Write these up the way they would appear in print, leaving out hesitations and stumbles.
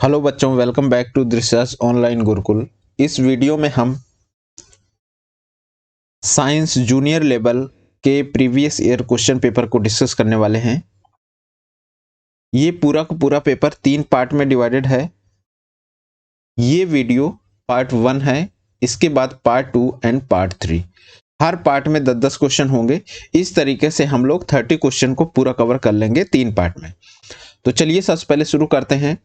Hello बच्चों, welcome back to research online Gurukul. इस video में हम साइंस जूनियर लेवल के प्रीवियस ईयर क्वेश्चन पेपर को डिस्कस करने वाले हैं। ये पूरा का पूरा पेपर 3 पार्ट में डिवाइडेड है। ये वीडियो पार्ट 1 है, इसके बाद part 2 and part 3। Her part में 10-10 क्वेश्चन होंगे। इस तरीके से हम लोग 30 क्वेश्चन को पूरा कवर कर लेंगे 3 पार्ट में। तो चलिए सबसे पहले शुरू करते हैं।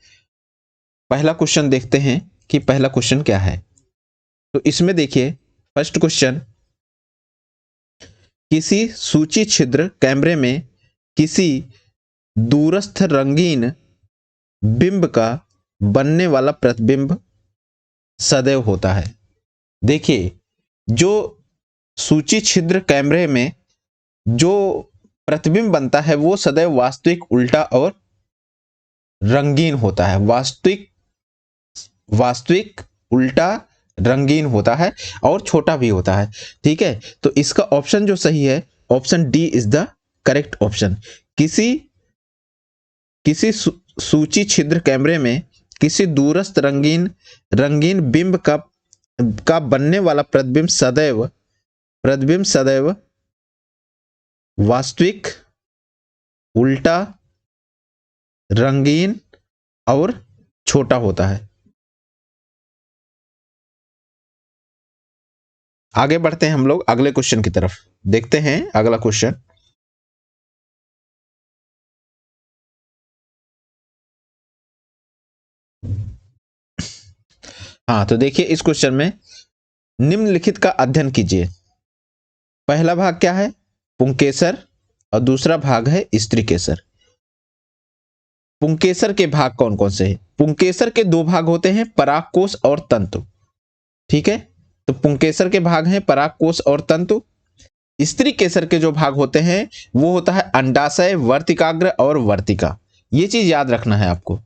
पहला क्वेश्चन देखते हैं कि पहला क्वेश्चन क्या है। तो इसमें देखिए, फर्स्ट क्वेश्चन, किसी सूची छिद्र कैमरे में किसी दूरस्थ रंगीन बिंब का बनने वाला प्रतिबिंब सदैव होता है। देखिए, जो सूची छिद्र कैमरे में जो प्रतिबिंब बनता है वो सदैव वास्तविक, उल्टा और रंगीन होता है। वास्तविक, उल्टा, रंगीन होता है और छोटा भी होता है। ठीक है, तो इसका ऑप्शन जो सही है, option D is the correct option. किसी सूची छिद्र कैमरे में किसी दूरस्थ रंगीन बिंब का बनने वाला प्रतिबिंब सदैव वास्तविक, उल्टा, रंगीन और छोटा होता है। आगे बढ़ते हैं हम लोग अगले क्वेश्चन की तरफ। देखते हैं अगला क्वेश्चन। हाँ, तो देखिए, इस क्वेश्चन में निम्नलिखित का अध्ययन कीजिए। पहला भाग क्या है? पुंकेसर। और दूसरा भाग है स्त्रीकेसर। पुंकेसर के भाग कौन कौन से हैं? पुंकेसर के 2 भाग होते हैं, परागकोश और तंतु। ठीक है, तो पुंकेसर के भाग हैं परागकोश और तंतु। स्त्रीकेसर के जो भाग होते हैं वो होता है अंडाशय, वर्तिकाग्र और वर्तिका। ये चीज याद रखना है आपको।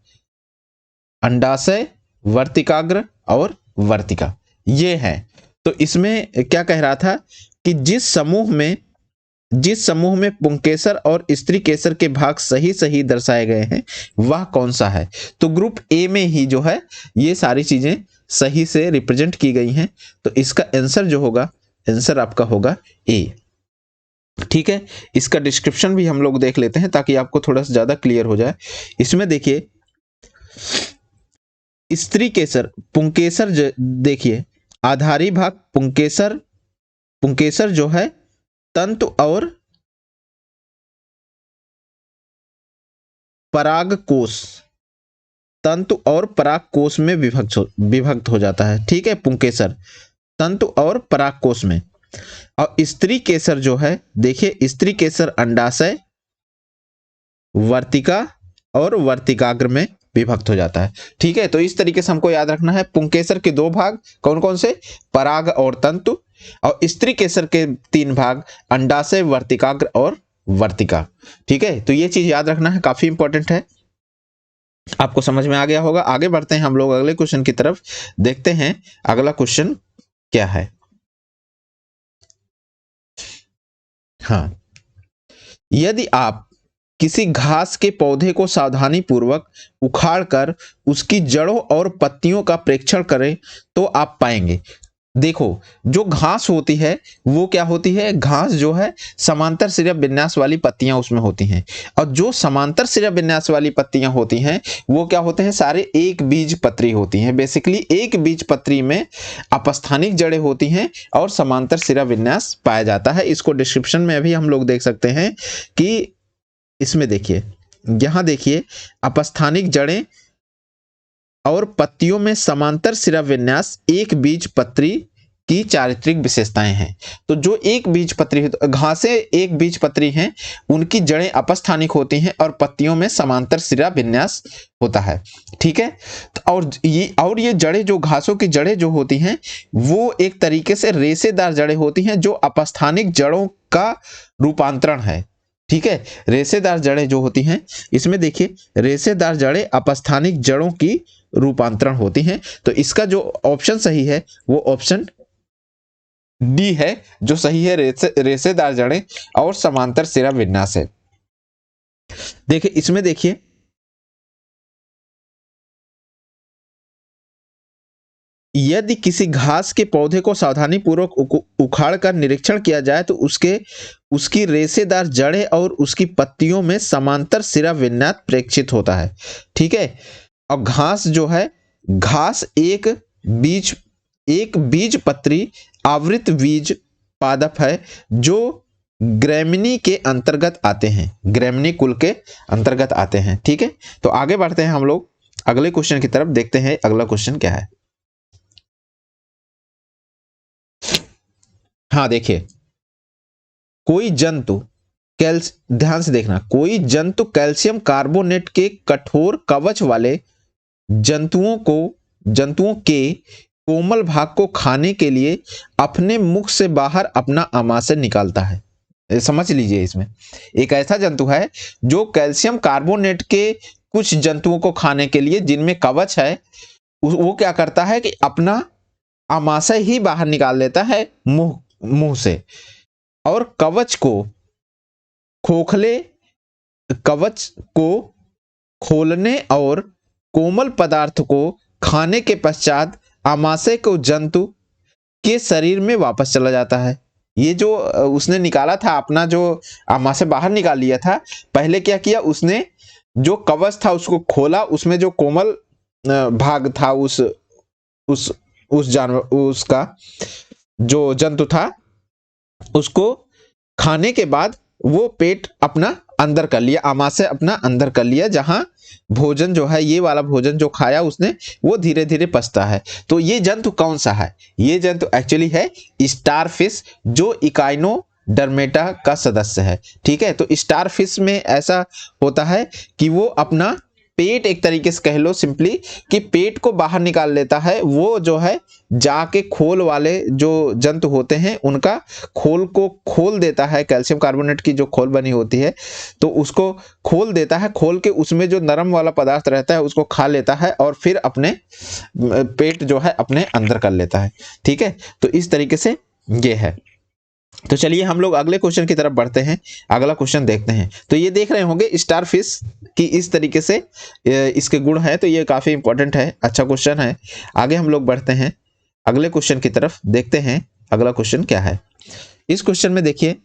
अंडाशय, वर्तिकाग्र और वर्तिका ये है। तो इसमें क्या कह रहा था कि जिस समूह में पुंकेसर और स्त्रीकेसर के भाग सही सही दर्शाए गए हैं वह कौन सा है। तो ग्रुप ए में ही जो है ये सारी चीजें सही से रिप्रेजेंट की गई हैं। तो इसका आंसर जो होगा, आंसर आपका होगा ए। ठीक है, इसका डिस्क्रिप्शन भी हम लोग देख लेते हैं ताकि आपको थोड़ा सा ज्यादा क्लियर हो जाए। इसमें देखिए, स्त्रीकेसर, पुंकेसर देखिए, आधारी भाग पुंकेसर जो है तंतु और परागकोश में विभक्त हो जाता है। ठीक है, पुंकेसर तंतु और परागकोश में। और स्त्रीकेसर जो है, देखिए, स्त्रीकेसर अंडाशय, वर्तिका और वर्तिकाग्र में विभक्त हो जाता है। ठीक है, तो इस तरीके से हमको याद रखना है। पुंकेसर के 2 भाग कौन कौन से? पराग और तंतु। और स्त्रीकेसर के 3 भाग अंडाशय, वर्तिकाग्र और वर्तिका। ठीक है, तो ये चीज याद रखना है, काफी इंपॉर्टेंट है। आपको समझ में आ गया होगा। आगे बढ़ते हैं हम लोग अगले क्वेश्चन की तरफ। देखते हैं अगला क्वेश्चन क्या है। हाँ, यदि आप किसी घास के पौधे को सावधानी पूर्वक उखाड़कर उसकी जड़ों और पत्तियों का प्रेक्षण करें तो आप पाएंगे। देखो, जो घास होती है वो क्या होती है? घास जो है समांतर सिरा विन्यास वाली पत्तियां उसमें होती हैं। और जो समांतर सिरा विन्यास वाली पत्तियां होती हैं वो क्या होते हैं? सारे एक बीज पत्री होती हैं। बेसिकली एक बीज पत्री में अपस्थानिक जड़ें होती हैं और समांतर सिरा विन्यास पाया जाता है। इसको डिस्क्रिप्शन में भी हम लोग देख सकते हैं कि इसमें देखिए, यहां देखिए, अपस्थानिक जड़ें और पत्तियों में समांतर सिरा विन्यास एक बीज पत्री की चारित्रिक विशेषताएं हैं। तो जो एक बीज पत्री, घासें एक बीज पत्री हैं, उनकी जड़ें अपस्थानिक होती हैं और पत्तियों में समांतर सिरा विन्यास होता है। ठीक है, तो और ये जड़ें, जो घासों की जड़ें जो होती हैं वो एक तरीके से रेशेदार जड़ें होती हैं जो अपस्थानिक जड़ों का रूपांतरण है। ठीक है, रेशेदार जड़ें जो होती हैं, इसमें देखिए, रेशेदार जड़ें अपस्थानिक जड़ों की रूपांतरण होती हैं। तो इसका जो ऑप्शन सही है वो ऑप्शन डी है, जो सही है। रेशेदार जड़ें और समांतर सिरा विन्यास है। देखिए, इसमें देखिए, यदि किसी घास के पौधे को सावधानी पूर्वक उखाड़ कर निरीक्षण किया जाए तो उसकी रेशेदार जड़ें और उसकी पत्तियों में समांतर सिरा विन्यास प्रेक्षित होता है। ठीक है। और घास जो है, घास एक बीज पत्री आवृत बीज पादप है जो ग्रैमिनी के अंतर्गत आते हैं, ग्रैमिनी कुल के अंतर्गत आते हैं। ठीक है। तो आगे बढ़ते हैं हम लोग अगले क्वेश्चन की तरफ, देखते हैं अगला क्वेश्चन क्या है। हाँ देखिए, कोई जंतु ध्यान से देखना, कोई जंतु कैल्शियम कार्बोनेट के कठोर कवच वाले जंतुओं के कोमल भाग को खाने के लिए अपने मुख से बाहर अपना आमाशय निकालता है। समझ लीजिए, इसमें एक ऐसा जंतु है जो कैल्शियम कार्बोनेट के कुछ जंतुओं को खाने के लिए, जिनमें कवच है, वो क्या करता है कि अपना आमाशय ही बाहर निकाल लेता है मुंह से, और कवच को खोलने और कोमल पदार्थ को खाने के पश्चात आमाशय को जंतु के शरीर में वापस चला जाता है। ये जो उसने निकाला था, अपना जो आमाशय बाहर निकाल लिया था, पहले क्या किया उसने, जो कवच था उसको खोला, उसमें जो कोमल भाग था उस जानवर, उसका जो जंतु था, उसको खाने के बाद वो पेट अपना अंदर कर लिया, आमाशय अपना अंदर कर लिया, जहां भोजन जो है, ये वाला भोजन जो खाया उसने, वो धीरे धीरे पचता है। तो ये जंतु कौन सा है? ये जंतु एक्चुअली है स्टारफिश, जो इकाइनोडर्मेटा का सदस्य है। ठीक है। तो स्टारफिश में ऐसा होता है कि वो अपना पेट, एक तरीके से कह लो सिंपली कि पेट को बाहर निकाल लेता है। वो जो है जाके खोल वाले जो जंतु होते हैं उनका खोल को खोल देता है, कैल्शियम कार्बोनेट की जो खोल बनी होती है तो उसको खोल देता है, खोल के उसमें जो नरम वाला पदार्थ रहता है उसको खा लेता है और फिर अपने पेट जो है अपने अंदर कर लेता है। ठीक है। तो इस तरीके से ये है। तो चलिए हम लोग अगले क्वेश्चन की तरफ बढ़ते हैं, अगला क्वेश्चन देखते हैं। तो ये देख रहे होंगे स्टारफिश की इस तरीके से इसके गुण है, तो ये काफी इंपॉर्टेंट है, अच्छा क्वेश्चन है। आगे हम लोग बढ़ते हैं अगले क्वेश्चन की तरफ, देखते हैं अगला क्वेश्चन क्या है। इस क्वेश्चन में देखिए,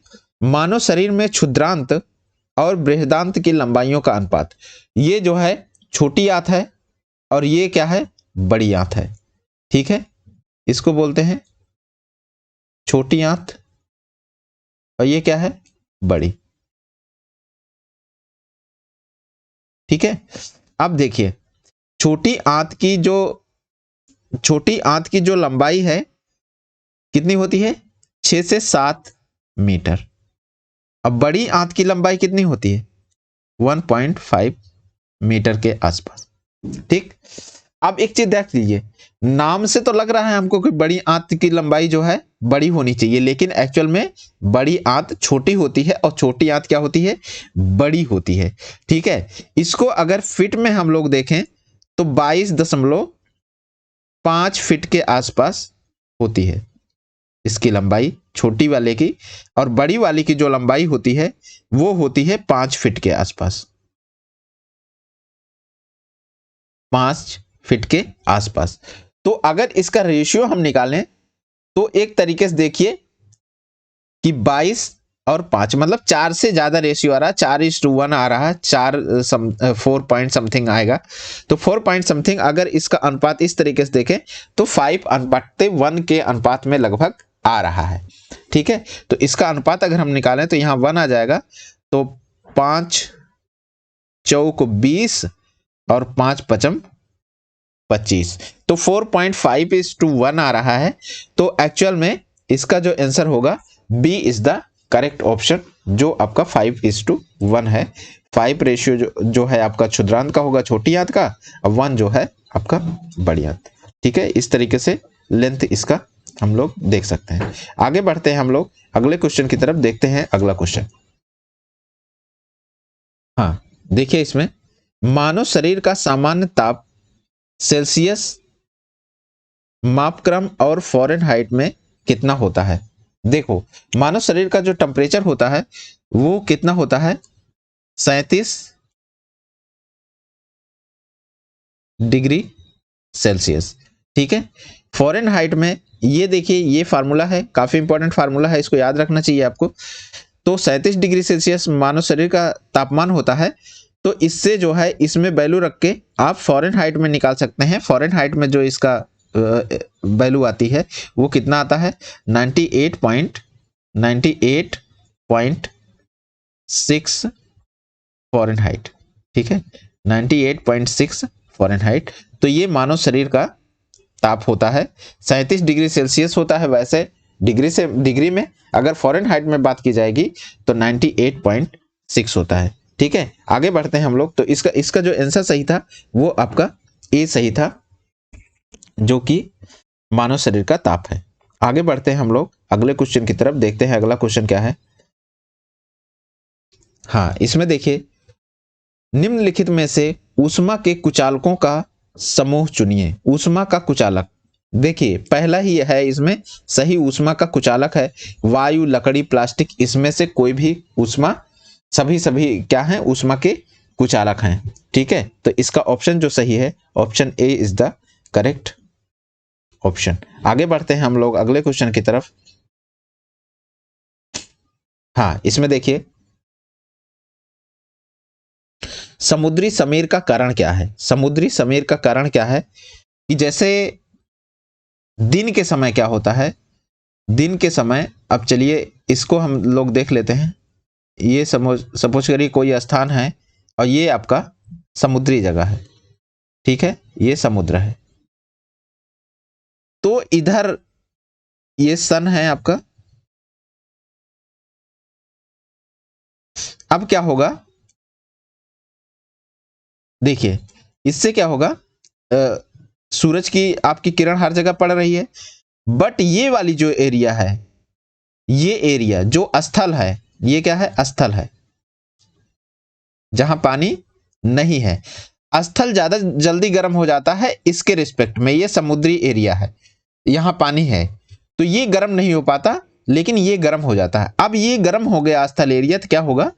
मानव शरीर में क्षुद्रांत और बृहदांत की लंबाइयों का अनुपात, ये जो है छोटी आंत है और ये क्या है, बड़ी आंत है। ठीक है। इसको बोलते हैं छोटी आंत और ये क्या है, बड़ी। ठीक है। अब देखिए, छोटी आंत की जो लंबाई है कितनी होती है, 6 से 7 मीटर। अब बड़ी आंत की लंबाई कितनी होती है, 1.5 मीटर के आसपास। ठीक। अब एक चीज देख लीजिए, नाम से तो लग रहा है हमको कि बड़ी आंत की लंबाई जो है बड़ी होनी चाहिए, लेकिन एक्चुअल में बड़ी आंत छोटी होती है और छोटी आंत क्या होती है, बड़ी होती है। ठीक है। इसको अगर फीट में हम लोग देखें तो 22.5 फीट के आसपास होती है इसकी लंबाई, छोटी वाले की, और बड़ी वाली की जो लंबाई होती है वो होती है 5 फीट के आसपास, 5 फीट के आसपास। तो अगर इसका रेशियो हम निकालें तो एक तरीके से देखिए कि 22 और 5 मतलब 4 से ज्यादा रेशियो आ रहा है, 4:1 आ रहा है, 4 पॉइंट समथिंग आएगा। तो 4 पॉइंट समथिंग अगर इसका अनुपात इस तरीके से देखें तो 5:1 के अनुपात में लगभग आ रहा है। ठीक है। तो इसका अनुपात अगर हम निकालें तो यहां 1 आ जाएगा, तो 5 चौक 20 और 5 पचम 25, तो 4.5:1 आ रहा है। तो एक्चुअल में इसका जो आंसर होगा b is the correct option, जो आपका 5:1 है। 5 रेशियो जो है आपका क्षुद्रांत का होगा, छोटी आंत का, और 1 जो है आपका बड़ी आंत। ठीक है। इस तरीके से लेंथ इसका हम लोग देख सकते हैं। आगे बढ़ते हैं हम लोग अगले क्वेश्चन की तरफ, देखते हैं अगला क्वेश्चन। हाँ देखिए, इसमें मानव शरीर का सामान्य ताप सेल्सियस मापक्रम और फ़ारेनहाइट में कितना होता है। देखो, मानव शरीर का जो टेम्परेचर होता है वो कितना होता है, 37 डिग्री सेल्सियस। ठीक है। फ़ारेनहाइट में ये देखिए, ये फार्मूला है, काफ़ी इंपॉर्टेंट फार्मूला है, इसको याद रखना चाहिए आपको। तो 37 डिग्री सेल्सियस मानव शरीर का तापमान होता है। तो इससे जो है, इसमें वैल्यू रख के आप फ़ारेनहाइट में निकाल सकते हैं। फ़ारेनहाइट में जो इसका वैल्यू आती है वो कितना आता है, 98.6 फ़ारेनहाइट। ठीक है, 98.6 फ़ारेनहाइट। तो ये मानव शरीर का ताप होता है। 37 डिग्री सेल्सियस होता है वैसे डिग्री में, अगर फ़ारेनहाइट में बात की जाएगी तो 98.6 होता है। ठीक है, आगे बढ़ते हैं हम लोग। तो इसका जो आंसर सही था वो आपका ए सही था, जो कि मानव शरीर का ताप है। आगे बढ़ते हैं हम लोग अगले क्वेश्चन की तरफ, देखते हैं अगला क्वेश्चन क्या है। हाँ, इसमें देखिए, निम्नलिखित में से ऊष्मा के कुचालकों का समूह चुनिए। ऊष्मा का कुचालक, देखिए पहला ही है इसमें सही, ऊष्मा का कुचालक है वायु, लकड़ी, प्लास्टिक। इसमें से कोई भी ऊष्मा, सभी क्या हैं, ऊष्मा के कुचालक हैं। ठीक है, तो इसका ऑप्शन जो सही है, option A is the correct option. आगे बढ़ते हैं हम लोग अगले क्वेश्चन की तरफ। हाँ, इसमें देखिए, समुद्री समीर का कारण क्या है। समुद्री समीर का कारण क्या है कि जैसे दिन के समय क्या होता है, दिन के समय, अब चलिए इसको हम लोग देख लेते हैं। ये सपोज करिए कोई स्थान है और ये आपका समुद्री जगह है। ठीक है, ये समुद्र है। तो इधर ये सन है आपका। अब क्या होगा, देखिए इससे क्या होगा, सूरज की आपकी किरण हर जगह पड़ रही है, बट ये वाली जो एरिया है, ये एरिया जो स्थल है, ये क्या है, स्थल है, जहां पानी नहीं है। स्थल ज्यादा जल्दी गर्म हो जाता है इसके रिस्पेक्ट में। ये समुद्री एरिया है, यहां पानी है, तो ये गर्म नहीं हो पाता, लेकिन ये गर्म हो जाता है। अब ये गर्म हो गया स्थल एरिया, तो क्या होगा,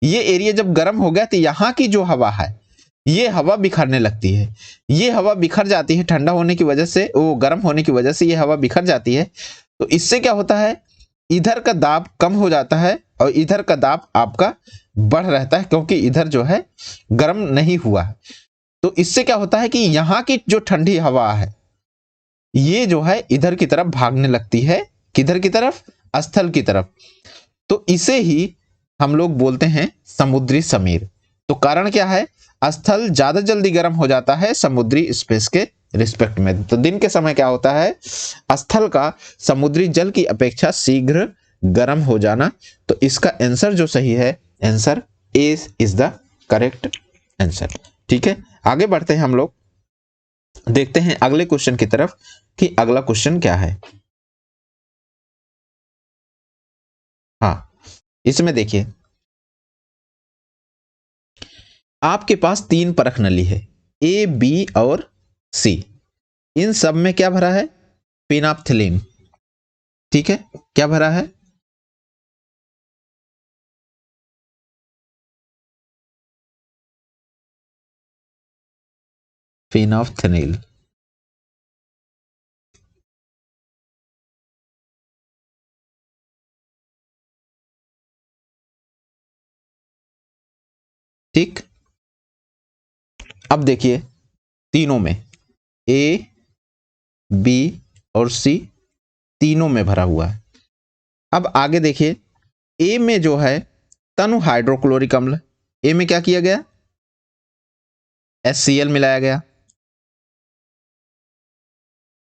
ये एरिया जब गर्म हो गया तो यहाँ की जो हवा है, ये हवा बिखरने लगती है। ये हवा बिखर जाती है ठंडा होने की वजह से, वो गर्म होने की वजह से ये हवा बिखर जाती है। तो इससे क्या होता है, इधर का दाब कम हो जाता है और इधर का दाब आपका बढ़ रहता है, क्योंकि इधर जो है गर्म नहीं हुआ है। तो इससे क्या होता है कि यहाँ की जो ठंडी हवा है, ये जो है इधर की तरफ भागने लगती है। किधर की तरफ, स्थल की तरफ। तो इसे ही हम लोग बोलते हैं समुद्री समीर। तो कारण क्या है, स्थल ज्यादा जल्दी गर्म हो जाता है समुद्री स्पेस के रिस्पेक्ट में। तो दिन के समय क्या होता है, स्थल का समुद्री जल की अपेक्षा शीघ्र गर्म हो जाना। तो इसका आंसर जो सही है, answer A is the correct answer. ठीक है, आगे बढ़ते हैं हम लोग, देखते हैं अगले क्वेश्चन की तरफ कि अगला क्वेश्चन क्या है। हाँ, इसमें देखिए, आपके पास 3 परख नली है, ए, बी और सी। इन सब में क्या भरा है, फिनाप्थिलीन। ठीक है, क्या भरा है, फिनाप्थिलीन। ठीक, अब देखिए तीनों में, ए, बी और सी, तीनों में भरा हुआ है। अब आगे देखिए, ए में जो है तनु हाइड्रोक्लोरिक अम्ल, ए में क्या किया गया, HCl मिलाया गया।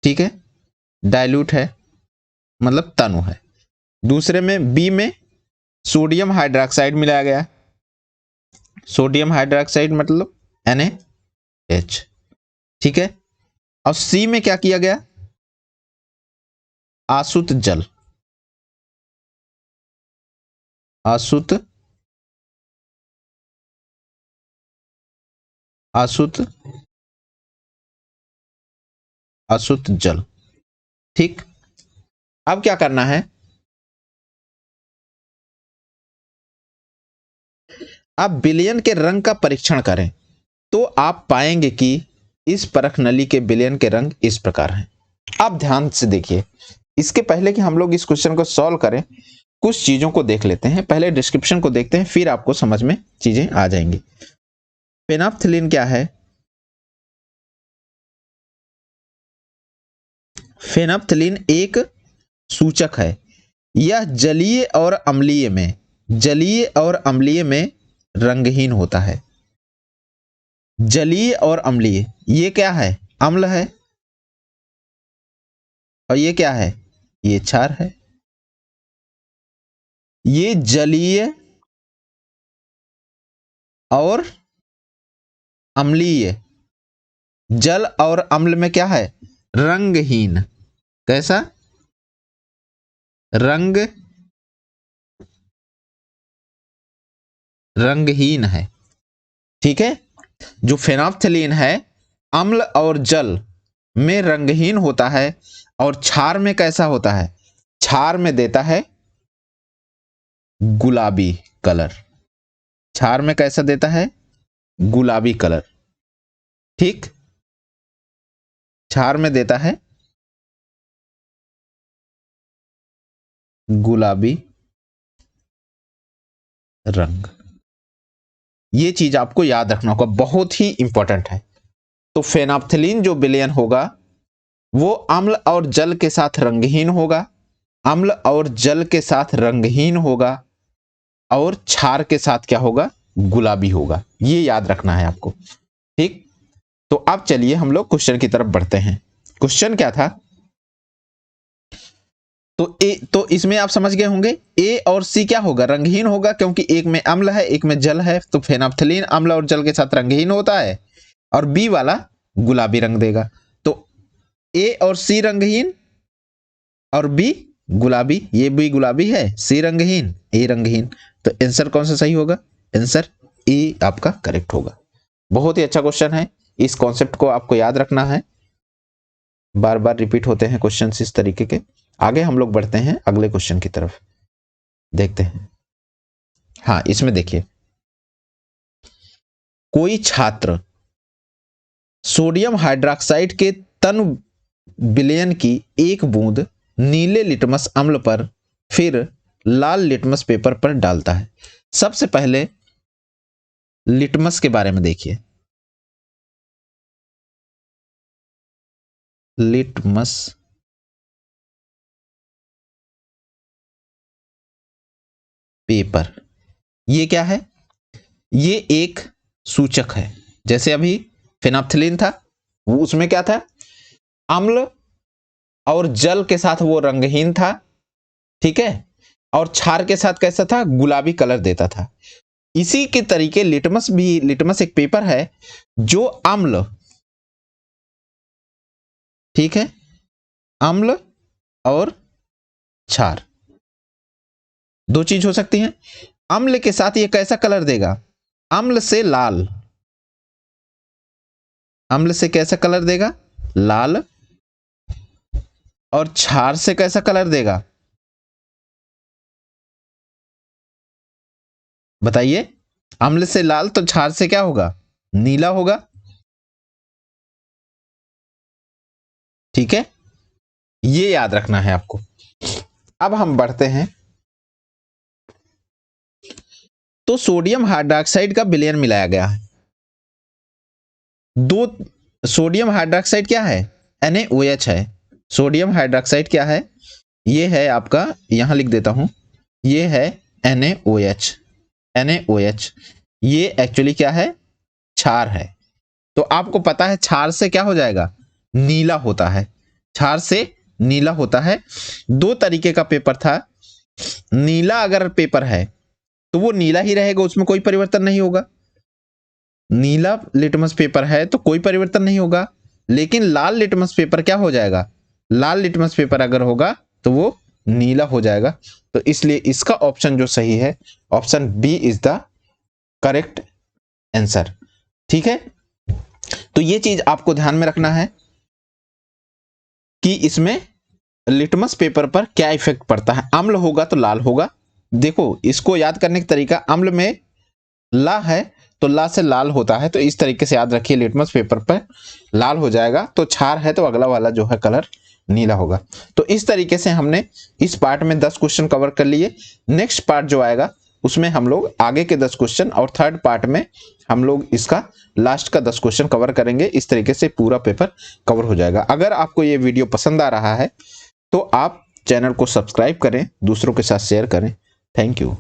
ठीक है, डाइल्यूट है, मतलब तनु है। दूसरे में बी में सोडियम हाइड्रोक्साइड मिलाया गया। सोडियम हाइड्रोक्साइड मतलब NaH। ठीक है, और सी में क्या किया गया, आसुत जल, आसुत आसुत आसुत जल। ठीक, अब क्या करना है, आप विलयन के रंग का परीक्षण करें तो आप पाएंगे कि इस परख नली के विलयन के रंग इस प्रकार हैं। अब ध्यान से देखिए, इसके पहले कि हम लोग इस क्वेश्चन को सॉल्व करें, कुछ चीजों को देख लेते हैं। पहले डिस्क्रिप्शन को देखते हैं, फिर आपको समझ में चीजें आ जाएंगी। फेनोल्फथालीन क्या है? फेनोल्फथालीन एक सूचक है। यह जलीय और अम्लीय में रंगहीन होता है। जलीय और अम्लीय, ये क्या है? अम्ल है। और ये क्या है? ये क्षार है। ये जलीय और अम्लीय, जल और अम्ल में क्या है? रंगहीन। कैसा? रंगहीन है। ठीक है। जो फेनोल्फथालीन है अम्ल और जल में रंगहीन होता है, और क्षार में कैसा होता है? क्षार में देता है गुलाबी कलर। क्षार में कैसा देता है? गुलाबी कलर। ठीक, क्षार में देता है गुलाबी रंग। ये चीज आपको याद रखना होगा, बहुत ही इंपॉर्टेंट है। तो फेनोल्फथालीन जो विलयन होगा वो अम्ल और जल के साथ रंगहीन होगा, अम्ल और जल के साथ रंगहीन होगा, और क्षार के साथ क्या होगा? गुलाबी होगा। ये याद रखना है आपको। ठीक, तो अब चलिए हम लोग क्वेश्चन की तरफ बढ़ते हैं। क्वेश्चन क्या था? तो इसमें आप समझ गए होंगे, ए और सी क्या होगा? रंगहीन होगा, क्योंकि एक में अम्ल है एक में जल है। तो फेनोल्फथालीन अम्ल और जल के साथ रंगहीन होता है, और बी वाला गुलाबी रंग देगा। तो ए और सी रंगहीन और बी गुलाबी। ये बी गुलाबी है, सी रंगहीन, ए रंगहीन। तो आंसर कौन सा सही होगा? आंसर ए आपका करेक्ट होगा। बहुत ही अच्छा क्वेश्चन है। इस कॉन्सेप्ट को आपको याद रखना है, बार बार रिपीट होते हैं क्वेश्चन इस तरीके के। आगे हम लोग बढ़ते हैं अगले क्वेश्चन की तरफ, देखते हैं। हाँ, इसमें देखिए, कोई छात्र सोडियम हाइड्रोक्साइड के तन विलयन की एक बूंद नीले लिटमस अम्ल पर फिर लाल लिटमस पेपर पर डालता है। सबसे पहले लिटमस के बारे में देखिए। लिटमस पेपर, ये क्या है? ये एक सूचक है। जैसे अभी फेनोल्फथालीन था, वो उसमें क्या था? अम्ल और जल के साथ वो रंगहीन था। ठीक है। और क्षार के साथ कैसा था? गुलाबी कलर देता था। इसी के तरीके लिटमस एक पेपर है जो अम्ल, ठीक है, अम्ल और क्षार, दो चीज हो सकती हैं। अम्ल के साथ ये कैसा कलर देगा? अम्ल से लाल, अम्ल से कैसा कलर देगा? लाल। और क्षार से कैसा कलर देगा? बताइए। अम्ल से लाल, तो क्षार से क्या होगा? नीला होगा। ठीक है, ये याद रखना है आपको। अब हम बढ़ते हैं। तो सोडियम हाइड्रोक्साइड का विलयन मिलाया गया है। दो, सोडियम हाइड्रोक्साइड क्या है? NaOH है। सोडियम हाइड्रोक्साइड क्या है? ये है आपका, यहां लिख देता हूं, ये है NaOH। NaOH ये एक्चुअली क्या है? क्षार है। तो आपको पता है क्षार से क्या हो जाएगा? नीला होता है। क्षार से नीला होता है। दो तरीके का पेपर था। नीला अगर पेपर है तो वो नीला ही रहेगा, उसमें कोई परिवर्तन नहीं होगा। नीला लिटमस पेपर है तो कोई परिवर्तन नहीं होगा। लेकिन लाल लिटमस पेपर क्या हो जाएगा? लाल लिटमस पेपर अगर होगा तो वो नीला हो जाएगा। तो इसलिए इसका ऑप्शन जो सही है, option b is the correct answer. ठीक है। तो ये चीज आपको ध्यान में रखना है कि इसमें लिटमस पेपर पर क्या इफेक्ट पड़ता है। अम्ल होगा तो लाल होगा। देखो, इसको याद करने का तरीका, अम्ल में ला है तो ला से लाल होता है, तो इस तरीके से याद रखिए। लिटमस पेपर पर लाल हो जाएगा। तो क्षार है तो अगला वाला जो है कलर नीला होगा। तो इस तरीके से हमने इस पार्ट में 10 क्वेश्चन कवर कर लिए। नेक्स्ट पार्ट जो आएगा उसमें हम लोग आगे के 10 क्वेश्चन और थर्ड पार्ट में हम लोग इसका लास्ट का 10 क्वेश्चन कवर करेंगे। इस तरीके से पूरा पेपर कवर हो जाएगा। अगर आपको ये वीडियो पसंद आ रहा है तो आप चैनल को सब्सक्राइब करें, दूसरों के साथ शेयर करें। Thank you.